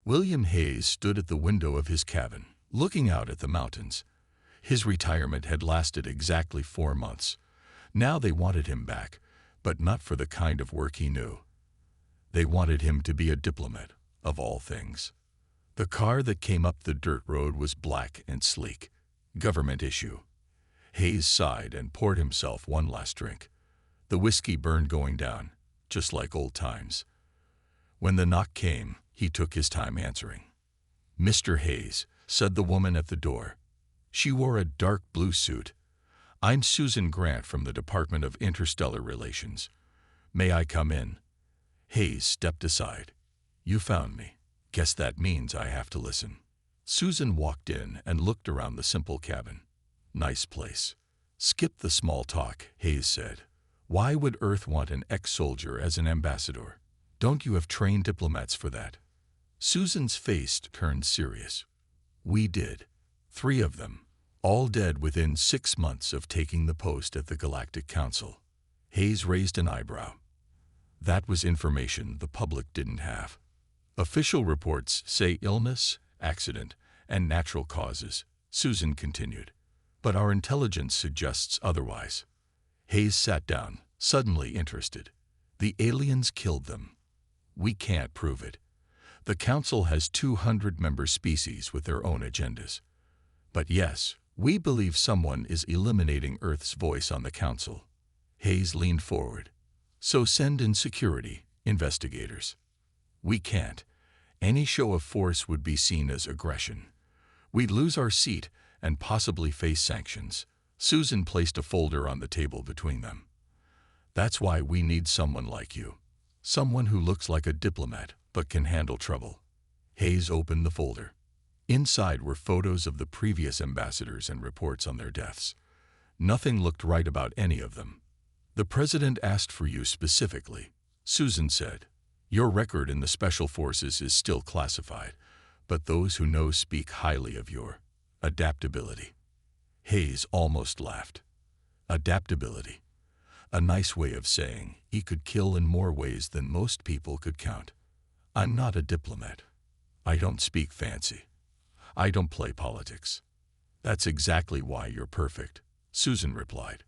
William Hayes stood at the window of his cabin, looking out at the mountains. His retirement had lasted exactly 4 months. Now they wanted him back, but not for the kind of work he knew. They wanted him to be a diplomat, of all things. The car that came up the dirt road was black and sleek. Government issue. Hayes sighed and poured himself one last drink. The whiskey burned going down, just like old times. When the knock came, he took his time answering. "Mr. Hayes," said the woman at the door. She wore a dark blue suit. "I'm Susan Grant from the Department of Interstellar Relations. May I come in?" Hayes stepped aside. "You found me. Guess that means I have to listen." Susan walked in and looked around the simple cabin. "Nice place." "Skip the small talk," Hayes said. "Why would Earth want an ex-soldier as an ambassador? Don't you have trained diplomats for that?" Susan's face turned serious. "We did. 3 of them, all dead within 6 months of taking the post at the Galactic Council." Hayes raised an eyebrow. That was information the public didn't have. "Official reports say illness, accident, and natural causes," Susan continued. "But our intelligence suggests otherwise." Hayes sat down, suddenly interested. "The aliens killed them. We can't prove it. The Council has 200 member species with their own agendas. But yes, we believe someone is eliminating Earth's voice on the Council." Hayes leaned forward. "So send in security, investigators." "We can't. Any show of force would be seen as aggression. We'd lose our seat and possibly face sanctions." Susan placed a folder on the table between them. "That's why we need someone like you. Someone who looks like a diplomat but can handle trouble." Hayes opened the folder. Inside were photos of the previous ambassadors and reports on their deaths. Nothing looked right about any of them. "The President asked for you specifically," Susan said. "Your record in the Special Forces is still classified, but those who know speak highly of your adaptability." Hayes almost laughed. Adaptability. A nice way of saying he could kill in more ways than most people could count. "I'm not a diplomat. I don't speak fancy. I don't play politics." "That's exactly why you're perfect," Susan replied.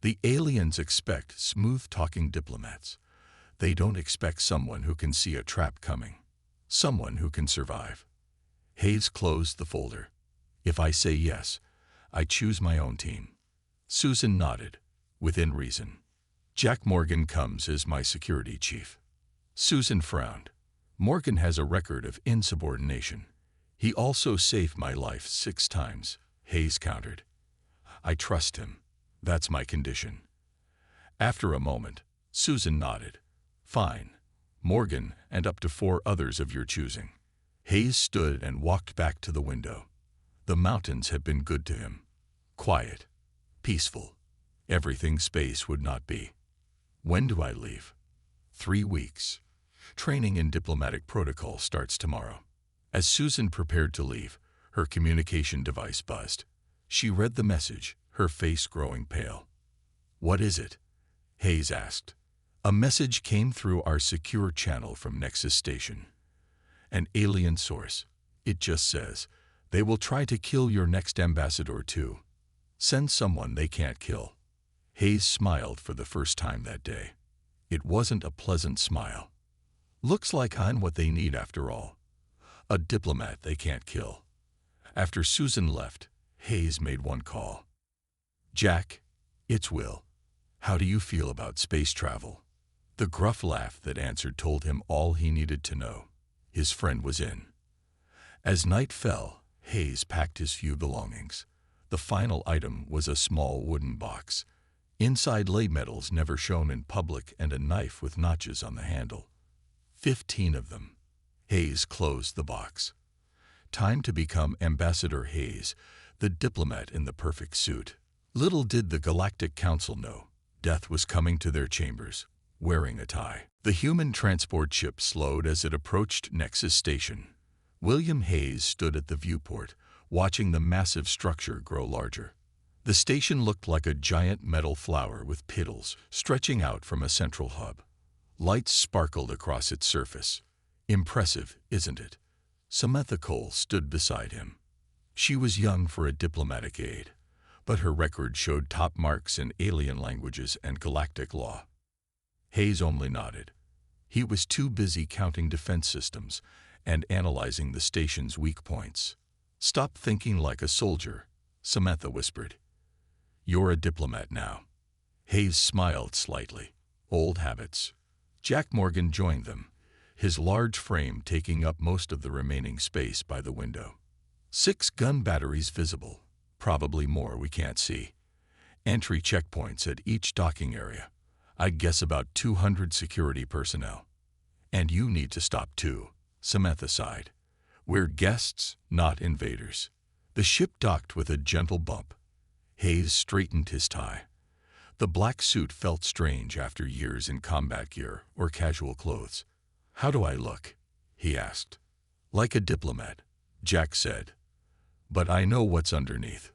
"The aliens expect smooth-talking diplomats. They don't expect someone who can see a trap coming. Someone who can survive." Hayes closed the folder. "If I say yes, I choose my own team." Susan nodded, within reason. "Jack Morgan comes as my security chief." Susan frowned. "Morgan has a record of insubordination. He also saved my life 6 times, Hayes countered. "I trust him. That's my condition." After a moment, Susan nodded. "Fine. Morgan and up to 4 others of your choosing." Hayes stood and walked back to the window. The mountains had been good to him. Quiet. Peaceful. Everything space would not be. "When do I leave?" 3 weeks. Training in diplomatic protocol starts tomorrow." As Susan prepared to leave, her communication device buzzed. She read the message, her face growing pale. "What is it?" Hayes asked. "A message came through our secure channel from Nexus Station. An alien source. It just says, they will try to kill your next ambassador too. Send someone they can't kill." Hayes smiled for the first time that day. It wasn't a pleasant smile. Looks like I'm what they need after all. A diplomat they can't kill. After Susan left, Hayes made one call. "Jack, it's Will. How do you feel about space travel?" The gruff laugh that answered told him all he needed to know. His friend was in. As night fell, Hayes packed his few belongings. The final item was a small wooden box. Inside lay medals never shown in public and a knife with notches on the handle. 15 of them. Hayes closed the box. Time to become Ambassador Hayes, the diplomat in the perfect suit. Little did the Galactic Council know, death was coming to their chambers, wearing a tie. The human transport ship slowed as it approached Nexus Station. William Hayes stood at the viewport, watching the massive structure grow larger. The station looked like a giant metal flower with petals stretching out from a central hub. Lights sparkled across its surface. Impressive, isn't it? Samantha Cole stood beside him. She was young for a diplomatic aide, but her record showed top marks in alien languages and galactic law. Hayes only nodded. He was too busy counting defense systems and analyzing the station's weak points. "Stop thinking like a soldier," Samantha whispered. "You're a diplomat now." Hayes smiled slightly. Old habits. Jack Morgan joined them, his large frame taking up most of the remaining space by the window. 6 gun batteries visible, probably more we can't see. Entry checkpoints at each docking area. I'd guess about 200 security personnel. "And you need to stop too," Samantha sighed. "We're guests, not invaders." The ship docked with a gentle bump. Hayes straightened his tie. The black suit felt strange after years in combat gear or casual clothes. "How do I look?" he asked. "Like a diplomat," Jack said. "But I know what's underneath."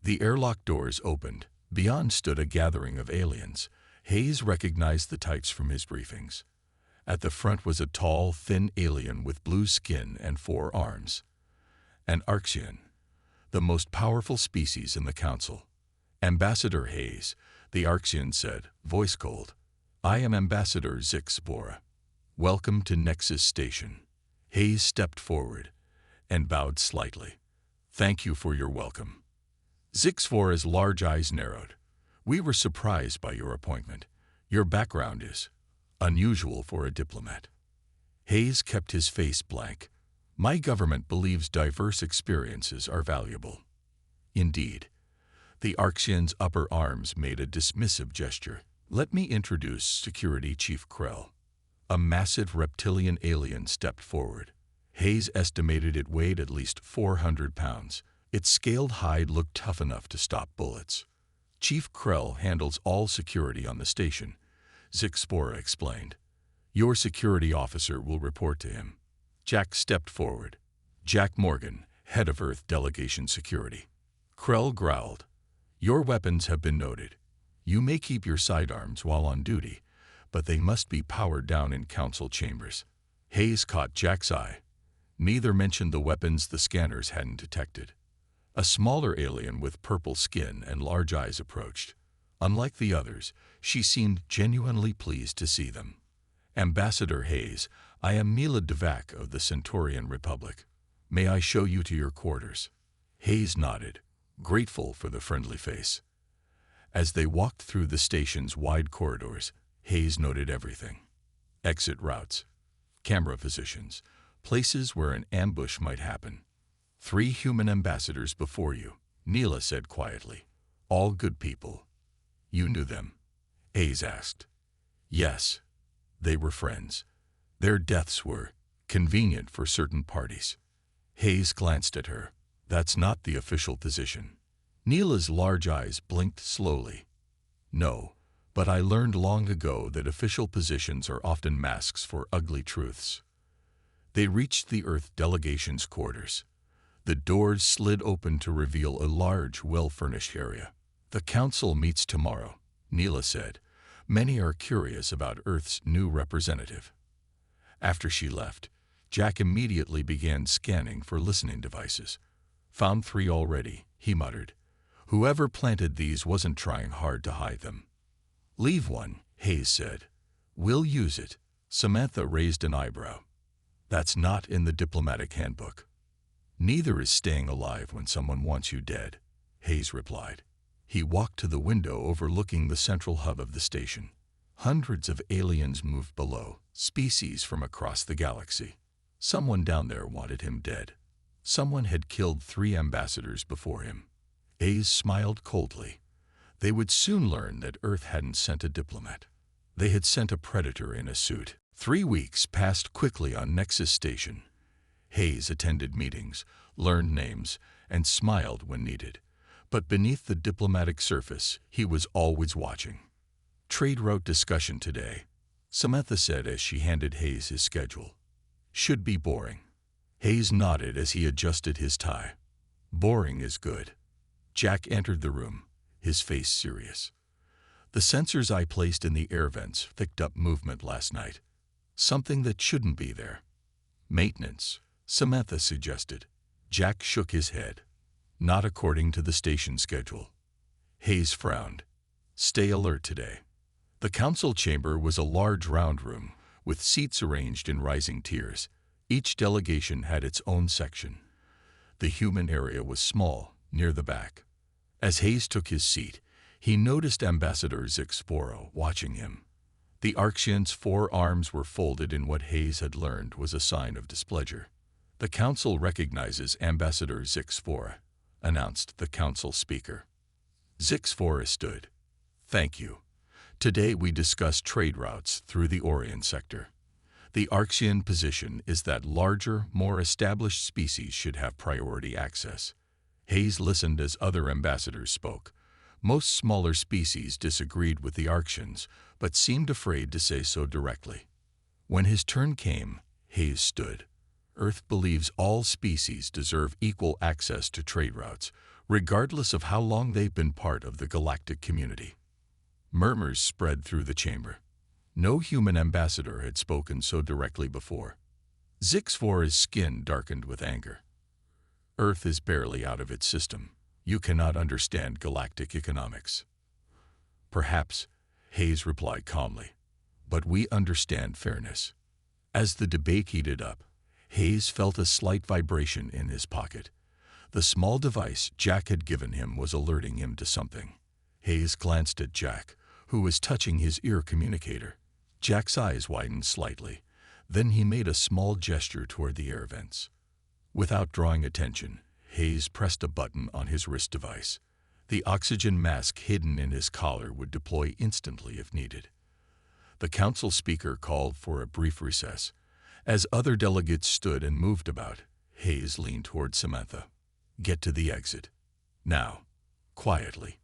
The airlock doors opened. Beyond stood a gathering of aliens. Hayes recognized the types from his briefings. At the front was a tall, thin alien with blue skin and 4 arms. An Arxian, the most powerful species in the Council. "Ambassador Hayes," the Arxian said, voice cold. "I am Ambassador Zixbora. Welcome to Nexus Station." Hayes stepped forward and bowed slightly. "Thank you for your welcome." Zixbora's large eyes narrowed. "We were surprised by your appointment. Your background is unusual for a diplomat." Hayes kept his face blank. "My government believes diverse experiences are valuable." "Indeed." The Arxian's upper arms made a dismissive gesture. "Let me introduce Security Chief Krell." A massive reptilian alien stepped forward. Hayes estimated it weighed at least 400 pounds. Its scaled hide looked tough enough to stop bullets. "Chief Krell handles all security on the station," Zixbora explained. "Your security officer will report to him." Jack stepped forward. "Jack Morgan, head of Earth Delegation Security." Krell growled. "Your weapons have been noted. You may keep your sidearms while on duty, but they must be powered down in council chambers." Hayes caught Jack's eye. Neither mentioned the weapons the scanners hadn't detected. A smaller alien with purple skin and large eyes approached. Unlike the others, she seemed genuinely pleased to see them. "Ambassador Hayes, I am Mila Devac of the Centaurian Republic. May I show you to your quarters?" Hayes nodded, grateful for the friendly face. As they walked through the station's wide corridors, Hayes noted everything. Exit routes, camera positions, places where an ambush might happen. 3 human ambassadors before you," Neela said quietly. "All good people." "You knew them?" Hayes asked. "Yes. They were friends. Their deaths were convenient for certain parties." Hayes glanced at her. "That's not the official position." Neela's large eyes blinked slowly. "No, but I learned long ago that official positions are often masks for ugly truths." They reached the Earth delegation's quarters. The doors slid open to reveal a large, well-furnished area. "The council meets tomorrow," Neela said. "Many are curious about Earth's new representative." After she left, Jack immediately began scanning for listening devices. "Found 3 already," he muttered. "Whoever planted these wasn't trying hard to hide them." "Leave one," Hayes said. "We'll use it." Samantha raised an eyebrow. "That's not in the diplomatic handbook." "Neither is staying alive when someone wants you dead," Hayes replied. He walked to the window overlooking the central hub of the station. Hundreds of aliens moved below, species from across the galaxy. Someone down there wanted him dead. Someone had killed 3 ambassadors before him. Hayes smiled coldly. They would soon learn that Earth hadn't sent a diplomat. They had sent a predator in a suit. 3 weeks passed quickly on Nexus Station. Hayes attended meetings, learned names, and smiled when needed. But beneath the diplomatic surface, he was always watching. "Trade route discussion today," Samantha said as she handed Hayes his schedule. "Should be boring." Hayes nodded as he adjusted his tie. "Boring is good." Jack entered the room, his face serious. "The sensors I placed in the air vents picked up movement last night. Something that shouldn't be there." "Maintenance," Samantha suggested. Jack shook his head. Not according to the station schedule. Hayes frowned. Stay alert today. The council chamber was a large round room, with seats arranged in rising tiers. Each delegation had its own section. The human area was small, near the back. As Hayes took his seat, he noticed Ambassador Zixfora watching him. The Arxian's forearms were folded in what Hayes had learned was a sign of displeasure. The council recognizes Ambassador Zixfora, announced the council speaker. Zixfora stood. Thank you. Today we discuss trade routes through the Orion sector. The Arxian position is that larger, more established species should have priority access. Hayes listened as other ambassadors spoke. Most smaller species disagreed with the Arxians, but seemed afraid to say so directly. When his turn came, Hayes stood. Earth believes all species deserve equal access to trade routes, regardless of how long they've been part of the galactic community. Murmurs spread through the chamber. No human ambassador had spoken so directly before. Zixfora's skin darkened with anger. Earth is barely out of its system. You cannot understand galactic economics. Perhaps, Hayes replied calmly, but we understand fairness. As the debate heated up, Hayes felt a slight vibration in his pocket. The small device Jack had given him was alerting him to something. Hayes glanced at Jack, who was touching his ear communicator. Jack's eyes widened slightly. Then he made a small gesture toward the air vents. Without drawing attention, Hayes pressed a button on his wrist device. The oxygen mask hidden in his collar would deploy instantly if needed. The council speaker called for a brief recess. As other delegates stood and moved about, Hayes leaned toward Samantha. Get to the exit. Now. Quietly.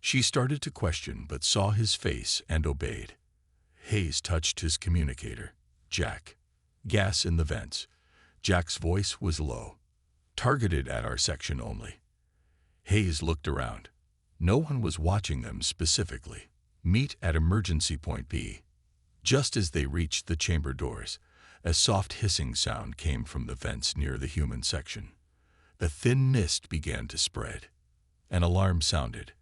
She started to question but saw his face and obeyed. Hayes touched his communicator. Jack. Gas in the vents. Jack's voice was low. Targeted at our section only. Hayes looked around. No one was watching them specifically. Meet at emergency point B. Just as they reached the chamber doors, a soft hissing sound came from the vents near the human section. The thin mist began to spread. An alarm sounded.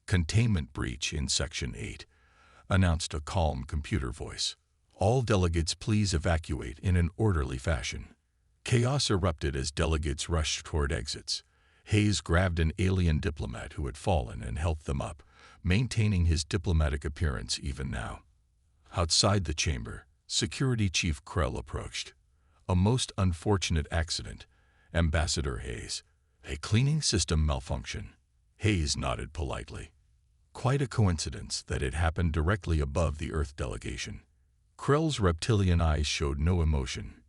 Containment breach in Section 8, announced a calm computer voice. All delegates please evacuate in an orderly fashion. Chaos erupted as delegates rushed toward exits. Hayes grabbed an alien diplomat who had fallen and helped them up, maintaining his diplomatic appearance even now. Outside the chamber, Security Chief Krell approached. A most unfortunate accident, Ambassador Hayes. A cleaning system malfunction. Hayes nodded politely. Quite a coincidence that it happened directly above the Earth delegation. Krell's reptilian eyes showed no emotion.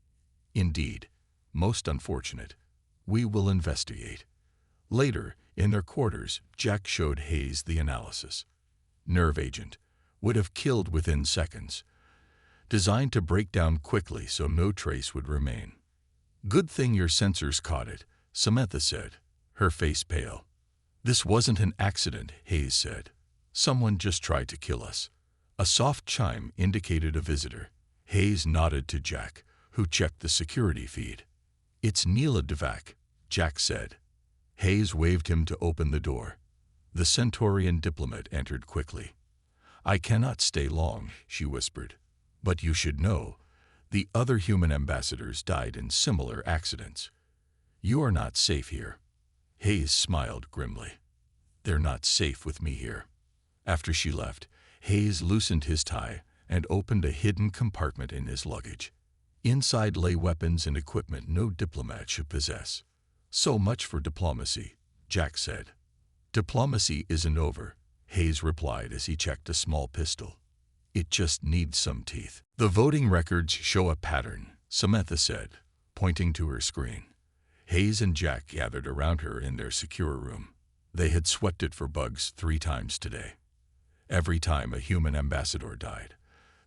Indeed, most unfortunate. We will investigate. Later, in their quarters, Jack showed Hayes the analysis. Nerve agent. Would have killed within seconds. Designed to break down quickly so no trace would remain. Good thing your sensors caught it, Samantha said, her face pale. This wasn't an accident, Hayes said. Someone just tried to kill us. A soft chime indicated a visitor. Hayes nodded to Jack, who checked the security feed. It's Neela Devak, Jack said. Hayes waved him to open the door. The Centaurian diplomat entered quickly. I cannot stay long, she whispered. But you should know, the other human ambassadors died in similar accidents. You are not safe here. Hayes smiled grimly. They're not safe with me here. After she left, Hayes loosened his tie and opened a hidden compartment in his luggage. Inside lay weapons and equipment no diplomat should possess. So much for diplomacy, Jack said. Diplomacy isn't over, Hayes replied as he checked a small pistol. It just needs some teeth. The voting records show a pattern, Samantha said, pointing to her screen. Hayes and Jack gathered around her in their secure room. They had swept it for bugs 3 times today. Every time a human ambassador died.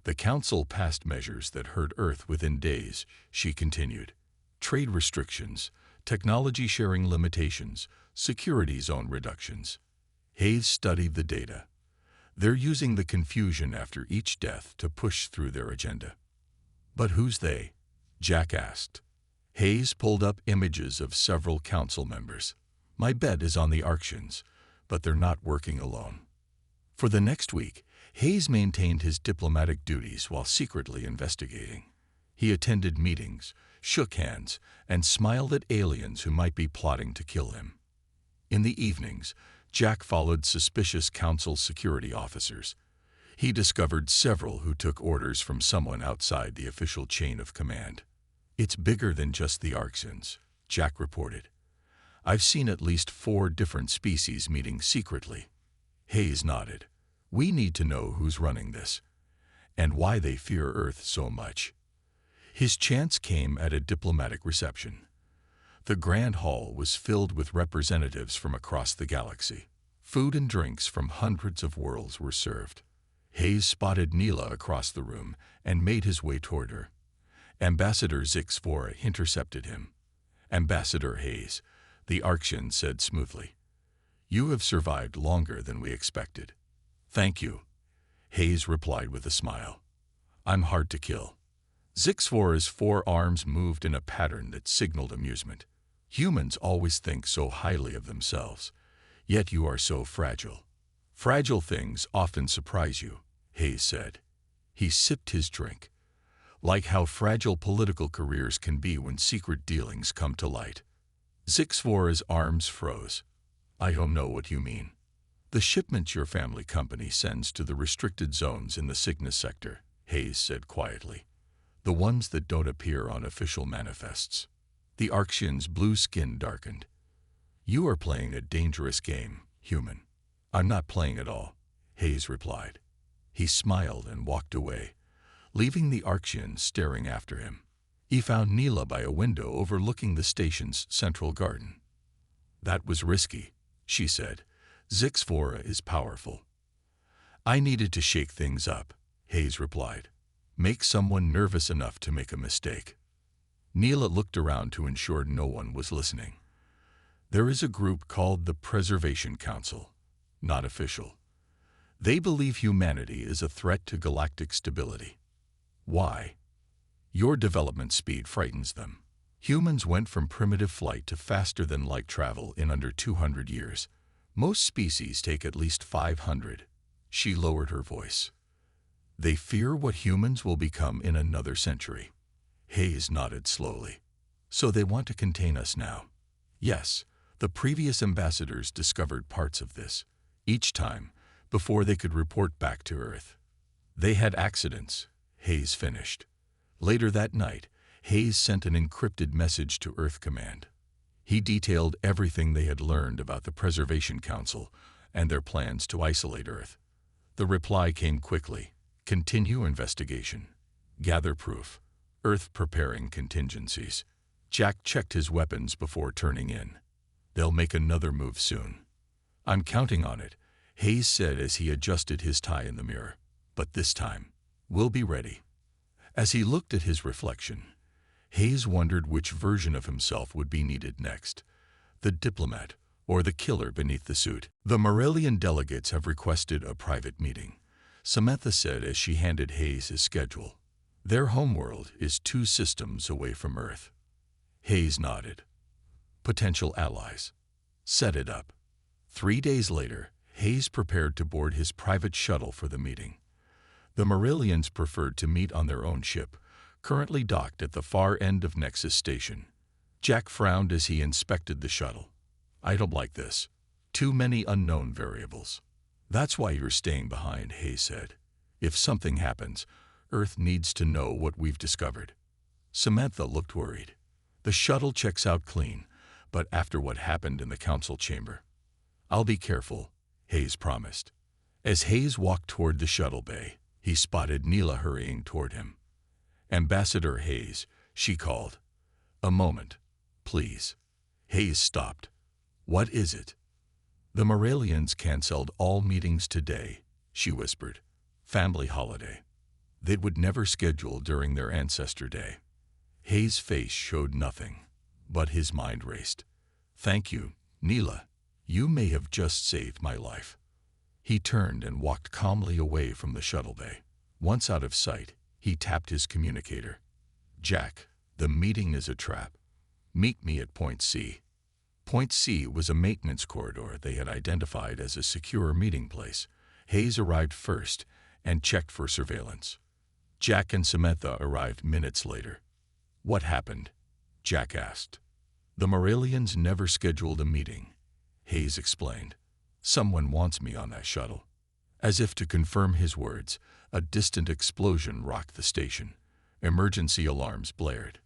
The council passed measures that hurt Earth within days, she continued. Trade restrictions, technology sharing limitations, security zone reductions. Hayes studied the data. They're using the confusion after each death to push through their agenda. But who's they? Jack asked. Hayes pulled up images of several council members. My bet is on the Arctians, but they're not working alone. For the next week, Hayes maintained his diplomatic duties while secretly investigating. He attended meetings, shook hands, and smiled at aliens who might be plotting to kill him. In the evenings, Jack followed suspicious council security officers. He discovered several who took orders from someone outside the official chain of command. "It's bigger than just the Arctians," Jack reported. "I've seen at least 4 different species meeting secretly." Hayes nodded. "We need to know who's running this, and why they fear Earth so much." His chance came at a diplomatic reception. The Grand Hall was filled with representatives from across the galaxy. Food and drinks from hundreds of worlds were served. Hayes spotted Neela across the room and made his way toward her. Ambassador HFY intercepted him. "Ambassador Hayes," the Arctian said smoothly, "you have survived longer than we expected." "Thank you," Hayes replied with a smile. "I'm hard to kill." HFY's 4 arms moved in a pattern that signaled amusement. "Humans always think so highly of themselves, yet you are so fragile." "Fragile things often surprise you," Hayes said. He sipped his drink. "Like how fragile political careers can be when secret dealings come to light." HFY's arms froze. "I don't know what you mean." "The shipments your family company sends to the restricted zones in the Cygnus sector," Hayes said quietly. "The ones that don't appear on official manifests." The Arctian's blue skin darkened. "You are playing a dangerous game, human." "I'm not playing at all," Hayes replied. He smiled and walked away, leaving the Arctian staring after him. He found Neela by a window overlooking the station's central garden. "That was risky," she said. "HFY is powerful." "I needed to shake things up," Hayes replied. "Make someone nervous enough to make a mistake." Neela looked around to ensure no one was listening. "There is a group called the Preservation Council. Not official. They believe humanity is a threat to galactic stability." "Why?" "Your development speed frightens them. Humans went from primitive flight to faster-than-light travel in under 200 years. Most species take at least 500. She lowered her voice. "They fear what humans will become in another century." Hayes nodded slowly. "So they want to contain us now?" "Yes. The previous ambassadors discovered parts of this, each time, before they could report back to Earth." "They had accidents," Hayes finished. Later that night, Hayes sent an encrypted message to Earth Command. He detailed everything they had learned about the Preservation Council and their plans to isolate Earth. The reply came quickly. "Continue investigation. Gather proof. Earth preparing contingencies." Jack checked his weapons before turning in. "They'll make another move soon." "I'm counting on it," Hayes said as he adjusted his tie in the mirror. "But this time, we'll be ready." As he looked at his reflection, Hayes wondered which version of himself would be needed next, the diplomat or the killer beneath the suit. "The Morellian delegates have requested a private meeting," Samantha said as she handed Hayes his schedule. "Their homeworld is 2 systems away from Earth." Hayes nodded. "Potential allies. Set it up." 3 days later, Hayes prepared to board his private shuttle for the meeting. The Morellians preferred to meet on their own ship, currently docked at the far end of Nexus Station. Jack frowned as he inspected the shuttle. "I don't like this. Too many unknown variables." "That's why you're staying behind," Hayes said. "If something happens, Earth needs to know what we've discovered." Samantha looked worried. "The shuttle checks out clean, but after what happened in the council chamber." "I'll be careful," Hayes promised. As Hayes walked toward the shuttle bay, he spotted Neela hurrying toward him. "Ambassador Hayes," she called. "A moment, please." Hayes stopped. "What is it?" "The Morellians canceled all meetings today," she whispered. "Family holiday. They would never schedule during their ancestor day." Hayes' face showed nothing, but his mind raced. "Thank you, Neela. You may have just saved my life." He turned and walked calmly away from the shuttle bay. Once out of sight, he tapped his communicator. "Jack, the meeting is a trap. Meet me at Point C. Point C was a maintenance corridor they had identified as a secure meeting place. Hayes arrived first and checked for surveillance. Jack and Samantha arrived minutes later. What happened? Jack asked. The Moralians never scheduled a meeting, Hayes explained. Someone wants me on that shuttle. As if to confirm his words, a distant explosion rocked the station. Emergency alarms blared.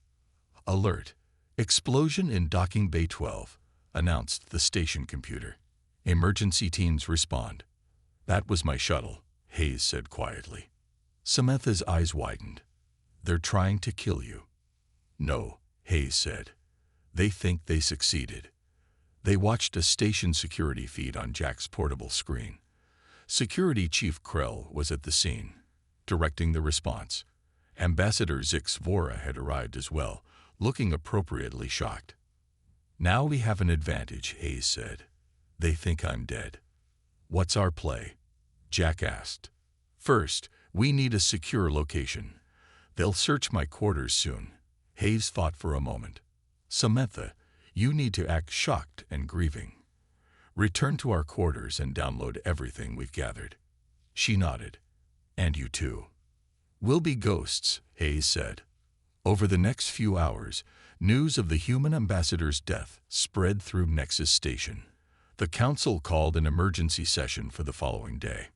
Alert! Explosion in Docking Bay 12, announced the station computer. Emergency teams respond. That was my shuttle, Hayes said quietly. Samantha's eyes widened. They're trying to kill you. No, Hayes said. They think they succeeded. They watched a station security feed on Jack's portable screen. Security Chief Krell was at the scene, directing the response. Ambassador Zix Vora had arrived as well, looking appropriately shocked. Now we have an advantage, Hayes said. They think I'm dead. What's our play? Jack asked. First, we need a secure location. They'll search my quarters soon. Hayes thought for a moment. Samantha, you need to act shocked and grieving. Return to our quarters and download everything we've gathered. She nodded. And you too. We'll be ghosts, Hayes said. Over the next few hours, news of the human ambassador's death spread through Nexus Station. The council called an emergency session for the following day.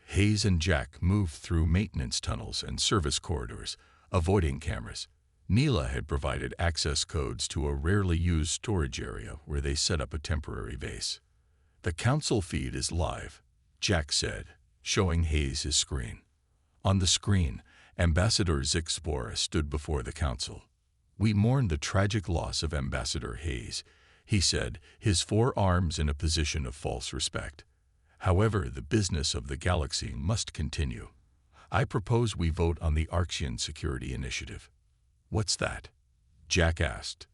Hayes and Jack moved through maintenance tunnels and service corridors, avoiding cameras. Neela had provided access codes to a rarely used storage area where they set up a temporary base. The council feed is live, Jack said, showing Hayes his screen. On the screen, Ambassador Zix Vora stood before the council. We mourn the tragic loss of Ambassador Hayes, he said, his forearms in a position of false respect. However, the business of the galaxy must continue. I propose we vote on the Arxian Security Initiative. What's that? Jack asked.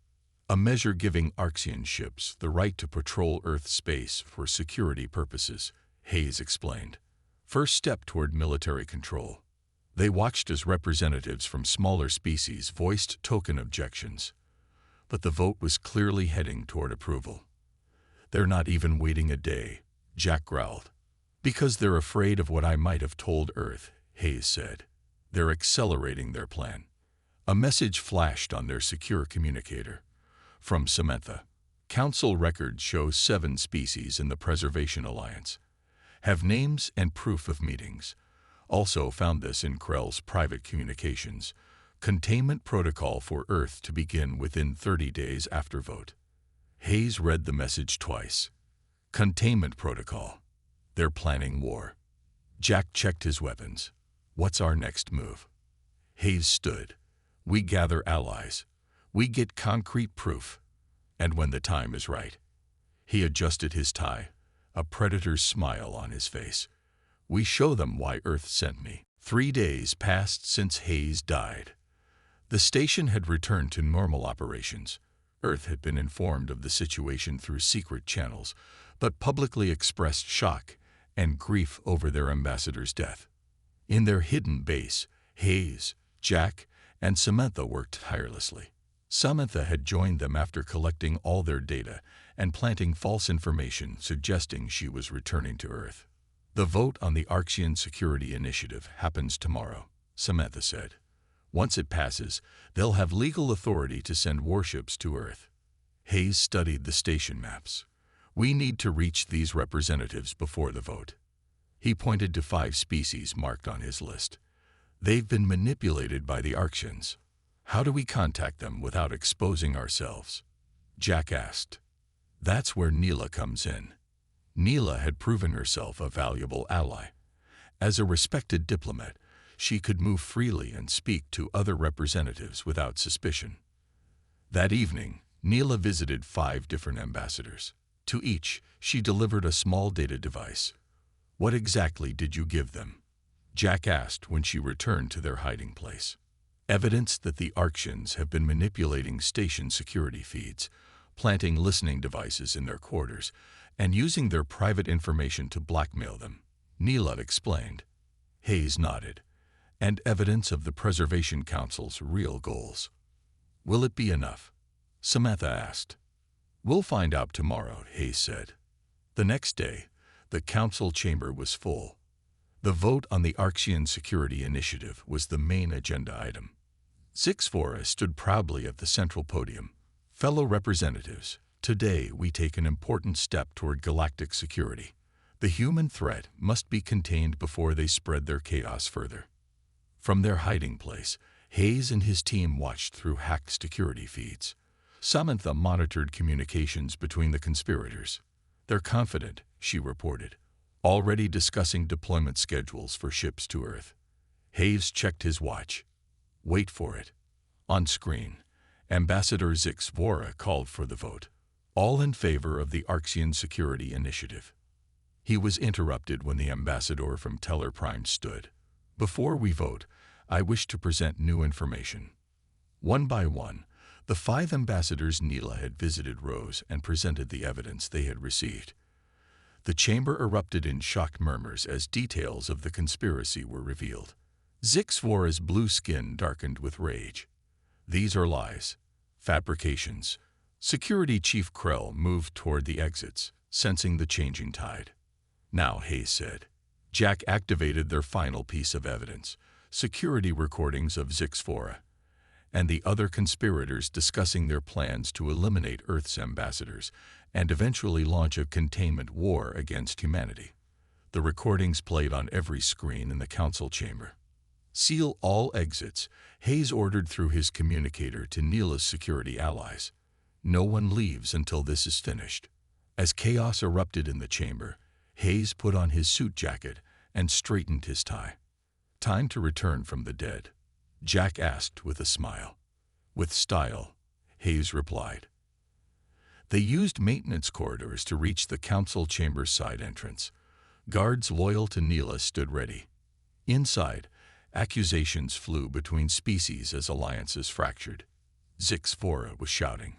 A measure giving Arxian ships the right to patrol Earth space for security purposes, Hayes explained. First step toward military control. They watched as representatives from smaller species voiced token objections. But the vote was clearly heading toward approval. They're not even waiting a day, Jack growled. Because they're afraid of what I might have told Earth, Hayes said. They're accelerating their plan. A message flashed on their secure communicator. From Samantha. Council records show 7 species in the Preservation Alliance. Have names and proof of meetings. Also found this in Krell's private communications. Containment protocol for Earth to begin within 30 days after vote. Hayes read the message twice. Containment protocol. They're planning war. Jack checked his weapons. What's our next move? Hayes stood. We gather allies. We get concrete proof. And when the time is right. He adjusted his tie, a predator's smile on his face. We show them why Earth sent me. 3 days passed since Hayes died. The station had returned to normal operations. Earth had been informed of the situation through secret channels, but publicly expressed shock and grief over their ambassador's death. In their hidden base, Hayes, Jack, and Samantha worked tirelessly. Samantha had joined them after collecting all their data and planting false information suggesting she was returning to Earth. The vote on the Arxian Security Initiative happens tomorrow, Samantha said. Once it passes, they'll have legal authority to send warships to Earth. Hayes studied the station maps. We need to reach these representatives before the vote. He pointed to 5 species marked on his list. They've been manipulated by the Arxians. How do we contact them without exposing ourselves? Jack asked. That's where Neela comes in. Neela had proven herself a valuable ally. As a respected diplomat, she could move freely and speak to other representatives without suspicion. That evening, Neela visited 5 different ambassadors. To each, she delivered a small data device. What exactly did you give them? Jack asked when she returned to their hiding place. Evidence that the Arxians have been manipulating station security feeds, planting listening devices in their quarters, and using their private information to blackmail them, Neela explained. Hayes nodded. And evidence of the Preservation Council's real goals. Will it be enough? Samantha asked. "We'll find out tomorrow," Hayes said. The next day, the council chamber was full. The vote on the Arxian Security Initiative was the main agenda item. Zixvora stood proudly at the central podium. "Fellow representatives, today we take an important step toward galactic security. The human threat must be contained before they spread their chaos further." From their hiding place, Hayes and his team watched through hacked security feeds. Samantha monitored communications between the conspirators. "They're confident," she reported, "already discussing deployment schedules for ships to Earth." Hayes checked his watch. Wait for it. On screen, Ambassador Zixvora called for the vote. All in favor of the Arxian Security Initiative. He was interrupted when the ambassador from Teller Prime stood. "Before we vote, I wish to present new information." One by one, the 5 ambassadors Neela had visited rose and presented the evidence they had received. The chamber erupted in shocked murmurs as details of the conspiracy were revealed. Zixvora's blue skin darkened with rage. "These are lies. Fabrications." Security Chief Krell moved toward the exits, sensing the changing tide. "Now," Hayes said. Jack activated their final piece of evidence, security recordings of Zixvora and the other conspirators discussing their plans to eliminate Earth's ambassadors and eventually launch a containment war against humanity. The recordings played on every screen in the council chamber. "Seal all exits," Hayes ordered through his communicator to Neela's security allies. "No one leaves until this is finished." As chaos erupted in the chamber, Hayes put on his suit jacket and straightened his tie. "Time to return from the dead?" Jack asked with a smile. "With style," Hayes replied. They used maintenance corridors to reach the council chamber's side entrance. Guards loyal to Neela stood ready. Inside, accusations flew between species as alliances fractured. Zixvora was shouting,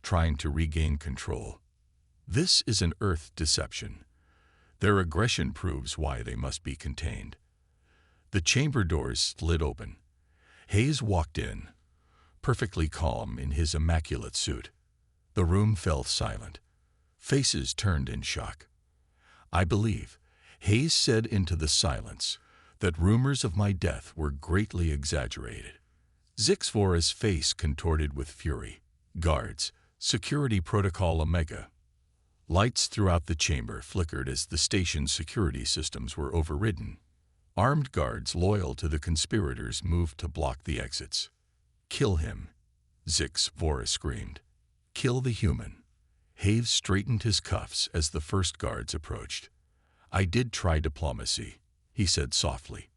trying to regain control. "This is an Earth deception. Their aggression proves why they must be contained." The chamber doors slid open. Hayes walked in, perfectly calm in his immaculate suit. The room fell silent. Faces turned in shock. "I believe," Hayes said into the silence, "that rumors of my death were greatly exaggerated." Zixvora's face contorted with fury. "Guards, Security Protocol Omega." Lights throughout the chamber flickered as the station's security systems were overridden. Armed guards loyal to the conspirators moved to block the exits. "Kill him," Zixvora screamed. "Kill the human." Hayes straightened his cuffs as the first guards approached. "I did try diplomacy," he said softly.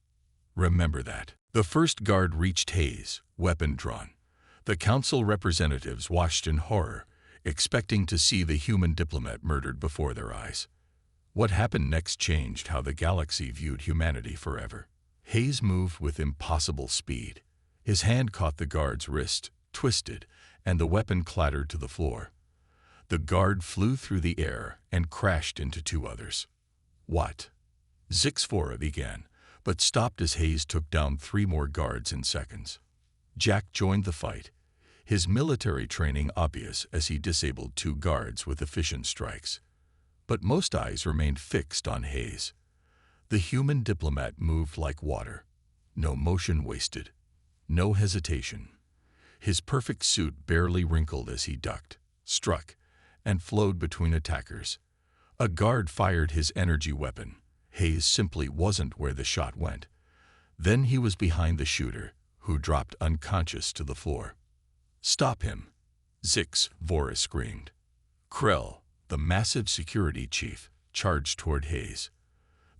"Remember that." The first guard reached Hayes, weapon drawn. The council representatives watched in horror, expecting to see the human diplomat murdered before their eyes. What happened next changed how the galaxy viewed humanity forever. Hayes moved with impossible speed. His hand caught the guard's wrist, twisted, and the weapon clattered to the floor. The guard flew through the air and crashed into 2 others. "What?" Zixvora began, but stopped as Hayes took down 3 more guards in seconds. Jack joined the fight, his military training obvious as he disabled 2 guards with efficient strikes. But most eyes remained fixed on Hayes. The human diplomat moved like water. No motion wasted. No hesitation. His perfect suit barely wrinkled as he ducked, struck, and flowed between attackers. A guard fired his energy weapon. Hayes simply wasn't where the shot went. Then he was behind the shooter, who dropped unconscious to the floor. "Stop him," Zixvora screamed. Krell, the massive security chief, charged toward Hayes.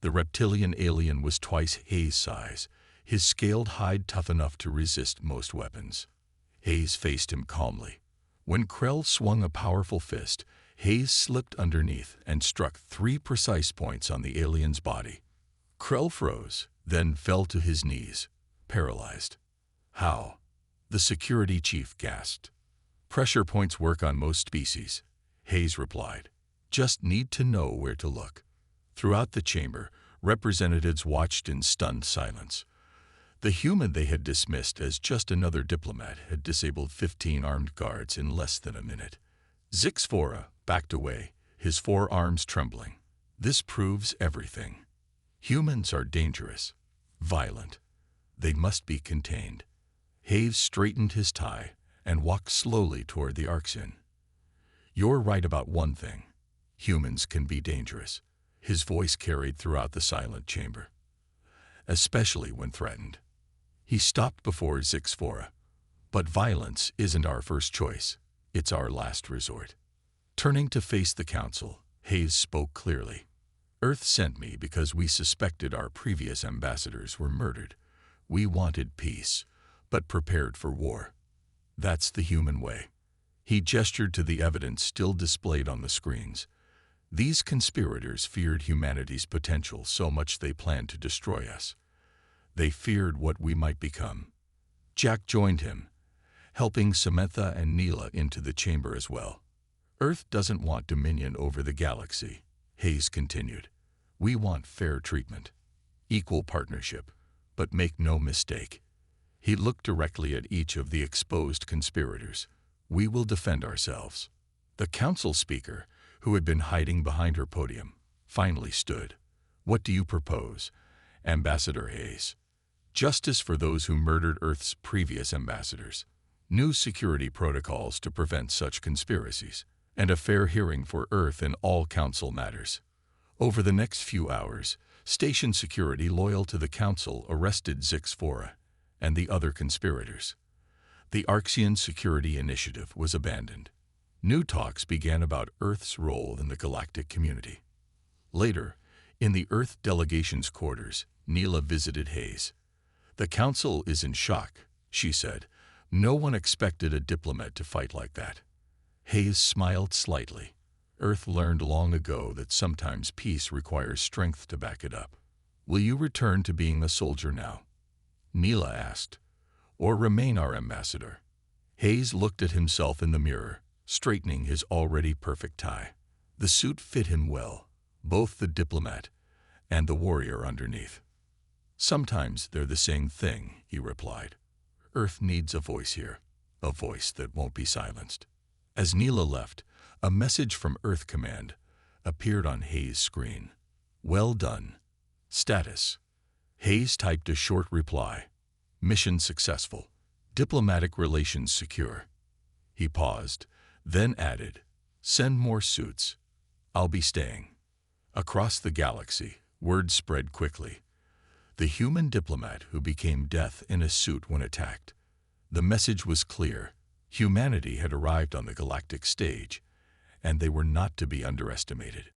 The reptilian alien was twice Hayes' size, his scaled hide tough enough to resist most weapons. Hayes faced him calmly. When Krell swung a powerful fist, Hayes slipped underneath and struck 3 precise points on the alien's body. Krell froze, then fell to his knees, paralyzed. "How?" the security chief gasped. "Pressure points work on most species," Hayes replied. "Just need to know where to look." Throughout the chamber, representatives watched in stunned silence. The human they had dismissed as just another diplomat had disabled 15 armed guards in less than a minute. Zixfora backed away, his forearms trembling. This proves everything. Humans are dangerous, violent. They must be contained. Hayes straightened his tie and walked slowly toward the Arcsian. You're right about one thing. Humans can be dangerous. His voice carried throughout the silent chamber, especially when threatened. He stopped before Zixfora. But violence isn't our first choice. It's our last resort. Turning to face the council, Hayes spoke clearly. Earth sent me because we suspected our previous ambassadors were murdered. We wanted peace, but prepared for war. That's the human way. He gestured to the evidence still displayed on the screens. These conspirators feared humanity's potential so much they planned to destroy us. They feared what we might become. Jack joined him, helping Samantha and Neela into the chamber as well. Earth doesn't want dominion over the galaxy, Hayes continued. We want fair treatment, equal partnership, but make no mistake. He looked directly at each of the exposed conspirators. We will defend ourselves. The council speaker, who had been hiding behind her podium, finally stood. What do you propose, Ambassador Hayes? Justice for those who murdered Earth's previous ambassadors, new security protocols to prevent such conspiracies, and a fair hearing for Earth in all council matters. Over the next few hours, station security loyal to the council arrested Zixfora and the other conspirators. The Arcsian Security Initiative was abandoned. New talks began about Earth's role in the galactic community. Later, in the Earth delegation's quarters, Neela visited Hayes. The council is in shock, she said. No one expected a diplomat to fight like that. Hayes smiled slightly. Earth learned long ago that sometimes peace requires strength to back it up. Will you return to being a soldier now? Neela asked. Or remain our ambassador? Hayes looked at himself in the mirror, straightening his already perfect tie. The suit fit him well, both the diplomat and the warrior underneath. Sometimes they're the same thing, he replied. Earth needs a voice here, a voice that won't be silenced. As Neela left, a message from Earth Command appeared on Hayes' screen. Well done. Status. Hayes typed a short reply. Mission successful. Diplomatic relations secure. He paused, then added, send more suits. I'll be staying. Across the galaxy, word spread quickly. The human diplomat who became death in a suit when attacked. The message was clear. Humanity had arrived on the galactic stage, and they were not to be underestimated.